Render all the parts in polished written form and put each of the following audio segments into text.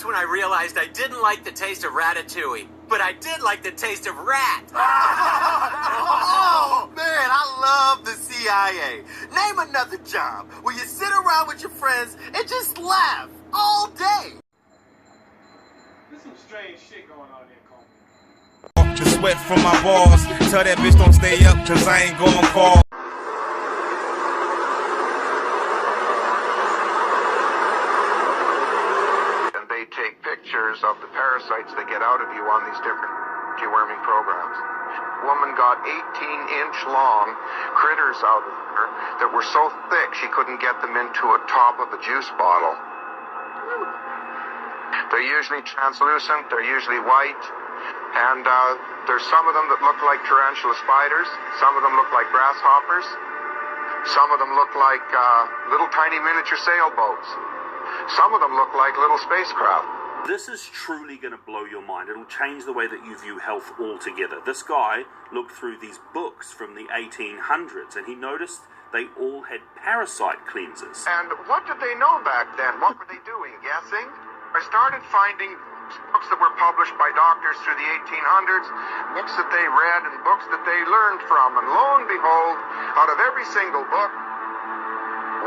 That's when I realized I didn't like the taste of ratatouille, but I did like the taste of rat. Oh, man, I love the CIA. Name another job where you sit around with your friends and just laugh all day. There's some strange shit going on here, Cole. The sweat from my balls. Tell that bitch don't stay up, cause I ain't gonna fall. And they take pictures of the parasites that get out of you on these different deworming programs. Woman got 18-inch long critters out of her that were so thick she couldn't get them into a top of a juice bottle. They're usually translucent, they're usually white, and there's some of them that look like tarantula spiders, some of them look like grasshoppers, some of them look like little tiny miniature sailboats, some of them look like little spacecraft. This is truly going to blow your mind. It'll change the way that you view health altogether. This guy looked through these books from the 1800s and he noticed they all had parasite cleansers. And what did they know back then? What were they doing? Guessing? I started finding books that were published by doctors through the 1800s, books that they read and books that they learned from. And lo and behold, out of every single book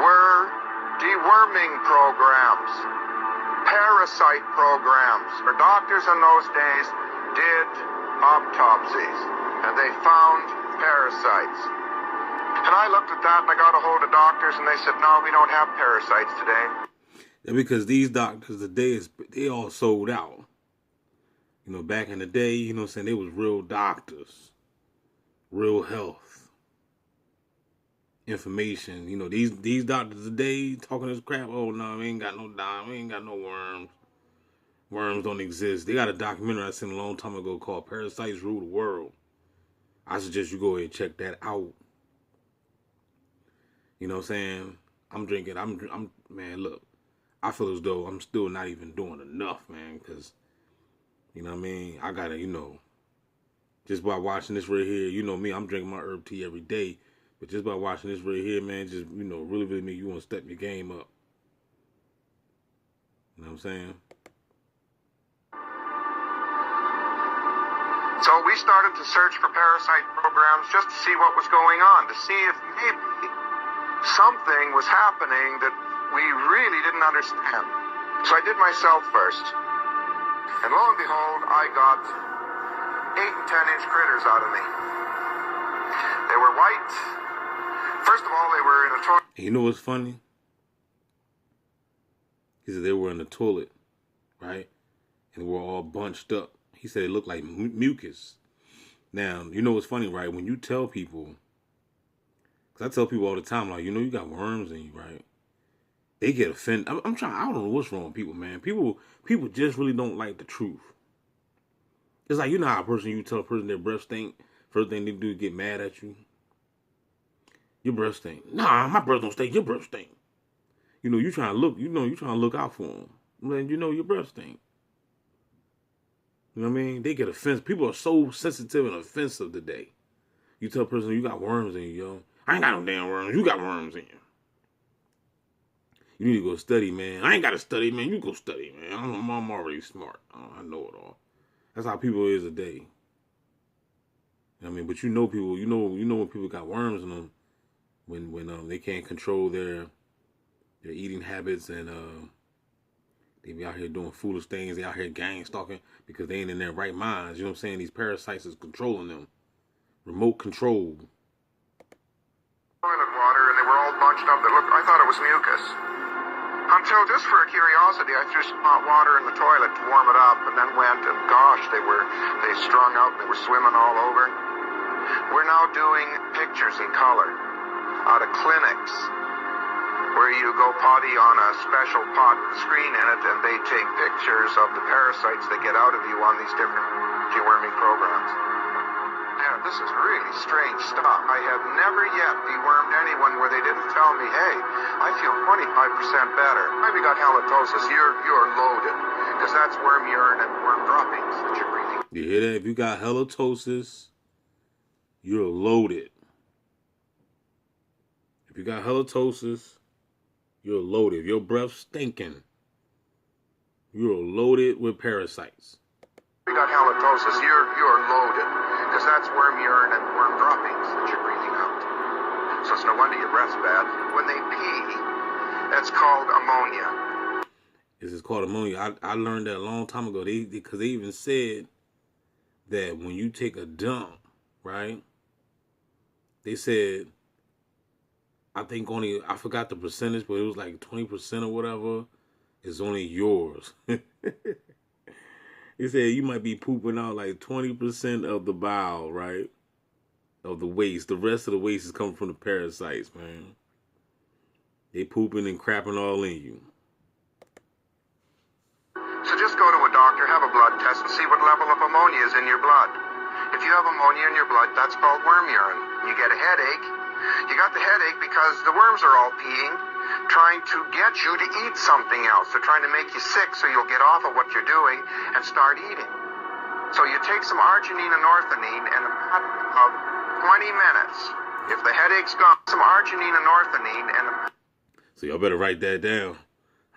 were deworming programs. Parasite programs, for doctors in those days did autopsies and they found parasites. And I looked at that and I got a hold of doctors and they said, no, we don't have parasites today. Yeah, because these doctors today, they all sold out. You know, back in the day, you know what I'm saying, they was real doctors, real health information. You know, these doctors today talking this crap. Oh no, we ain't got no dime, we ain't got no worms. Worms don't exist. They got a documentary I seen a long time ago called Parasites Rule the World. I suggest you go ahead and check that out. You know what I'm saying? I'm drinking, I'm man, look, I feel as though I'm still not even doing enough, man, because, you know what I mean, I gotta, you know, just by watching this right here, you know me, I'm drinking my herb tea every day. But just by watching this right here, man, just, you know, really, really make you want to step your game up. You know what I'm saying? So we started to search for parasite programs just to see what was going on, to see if maybe something was happening that we really didn't understand. So I did myself first. And lo and behold, I got 8 and 10-inch critters out of me. They were white. First of all, they were in a toilet. And you know what's funny? He said they were in the toilet, right? And we're all bunched up. He said it looked like mucus. Now, you know what's funny, right? When you tell people, because I tell people all the time, like, you know, you got worms in you, right? They get offended. I don't know what's wrong with people, man. People just really don't like the truth. It's like, you know how you tell a person their breath stink, first thing they do is get mad at you. Your breath stink. Nah, my breath don't stink. Your breath stink. You know, you trying to look out for them. Man, you know your breath stink. You know what I mean? They get offensive. People are so sensitive and offensive today. You tell a person you got worms in you, yo. I ain't got no damn worms. You got worms in you. You need to go study, man. I ain't got to study, man. You go study, man. I'm already smart. I know it all. That's how people is today. You know what I mean? But you know people. You know when people got worms in them. When they can't control their eating habits and they be out here doing foolish things, they out here gang stalking because they ain't in their right minds. You know what I'm saying? These parasites is controlling them. Remote control. Toilet water, and they were all bunched up. I thought it was mucus. Until, just for a curiosity, I threw some hot water in the toilet to warm it up, and then went, and gosh, they strung out, they were swimming all over. We're now doing pictures in color out of clinics where you go potty on a special pot with a screen in it, and they take pictures of the parasites that get out of you on these different deworming programs. Yeah, this is really strange stuff. I have never yet dewormed anyone where they didn't tell me, hey, I feel 25% better. Maybe got halitosis. You're loaded, because that's worm urine and worm droppings that you're breathing. You hear that? If you got halitosis, you're loaded. If you got halitosis, you're loaded. If your breath stinking, You're loaded with parasites. You got halitosis, you're loaded. Because that's worm urine and worm droppings that you're breathing out. So it's no wonder your breath's bad. When they pee, that's called ammonia. This is called ammonia. I learned that a long time ago. Because they even said that when you take a dump, right? They said, I think I forgot the percentage, but it was like 20% or whatever is only yours. He said you might be pooping out like 20% of the bowel, right? Of the waste. The rest of the waste is coming from the parasites, man. They pooping and crapping all in you. So just go to a doctor, have a blood test, and see what level of ammonia is in your blood. If you have ammonia in your blood, that's called worm urine. You get a headache. You got the headache because the worms are all peeing, trying to get you to eat something else. They're trying to make you sick so you'll get off of what you're doing and start eating. So you take some arginine and orthanine and about 20 minutes. If the headache's gone, some arginine and orthanine and... So y'all better write that down.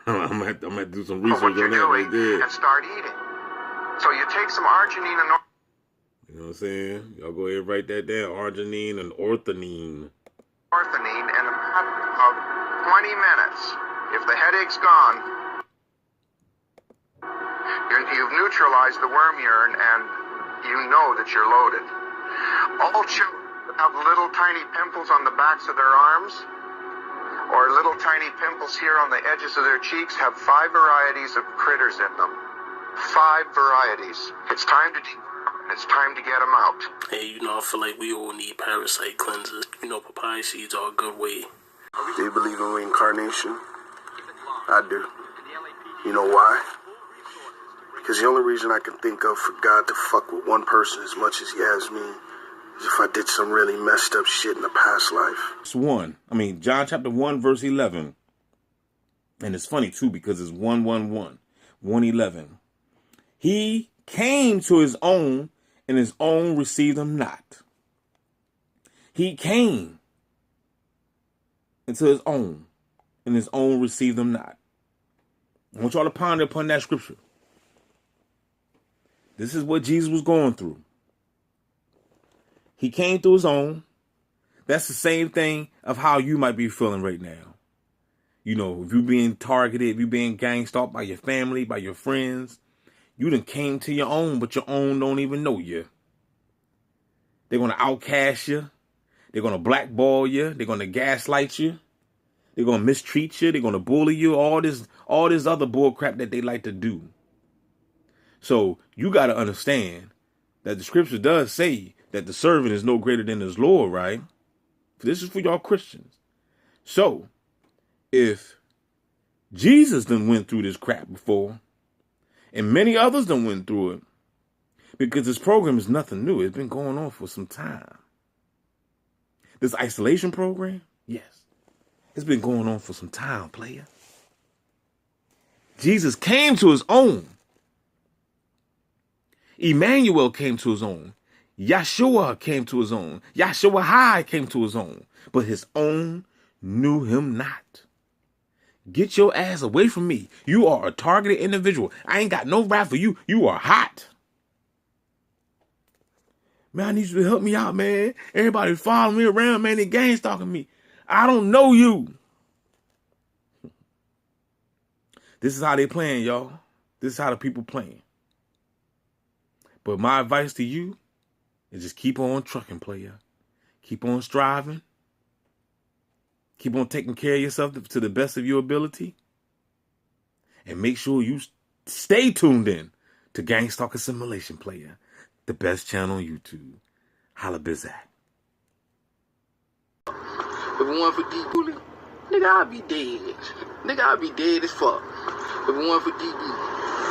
I'm gonna have to do some research what you're on that doing right there. and start eating. So you take some arginine and You know what I'm saying? Y'all go ahead and write that down. Arginine and orthanine. orthanine and about 20 minutes. If the headache's gone, you've neutralized the worm urine and you know that you're loaded. All children that have little tiny pimples on the backs of their arms or little tiny pimples here on the edges of their cheeks have 5 varieties of critters in them. 5 varieties. It's time to it's time to get them out. Hey, you know, I feel like we all need parasite cleansers. You know, papaya seeds are a good way. Do you believe in reincarnation? I do. You know why? Because the only reason I can think of for God to fuck with one person as much as he has me is if I did some really messed up shit in the past life. It's John chapter 1, verse 11. And it's funny, too, because it's 111. He came to his own, and his own received him not. He came into his own, and his own received him not. I want y'all to ponder upon that scripture. This is what Jesus was going through. He came to his own. That's the same thing of how you might be feeling right now. You know, if you're being targeted, if you're being gang stalked by your family, by your friends, you done came to your own, but your own don't even know you. They're going to outcast you. They're going to blackball you. They're going to gaslight you. They're going to mistreat you. They're going to bully you. All this other bull crap that they like to do. So you got to understand that the scripture does say that the servant is no greater than his Lord, right? This is for y'all Christians. So if Jesus done went through this crap before, and many others done went through it, because this program is nothing new. It's been going on for some time. This isolation program, yes, it's been going on for some time, player. Jesus came to his own. Emmanuel came to his own. Yeshua came to his own. Yahshua Hai came to his own. But his own knew him not. Get your ass away from me. You are a targeted individual. I ain't got no rap for you. You are hot. Man, I need you to help me out, man. Everybody following me around, man. They gang stalking me. I don't know you. This is how they playing, y'all. This is how the people playing. But my advice to you is just keep on trucking, player. Keep on striving. Keep on taking care of yourself to the best of your ability. And make sure you stay tuned in to Gang Stalk Assimilation, player. The best channel on YouTube. Holla Bizak. If it wasn't for D nigga, I'd be dead. Nigga, I'd be dead as fuck. If it wasn't for DD.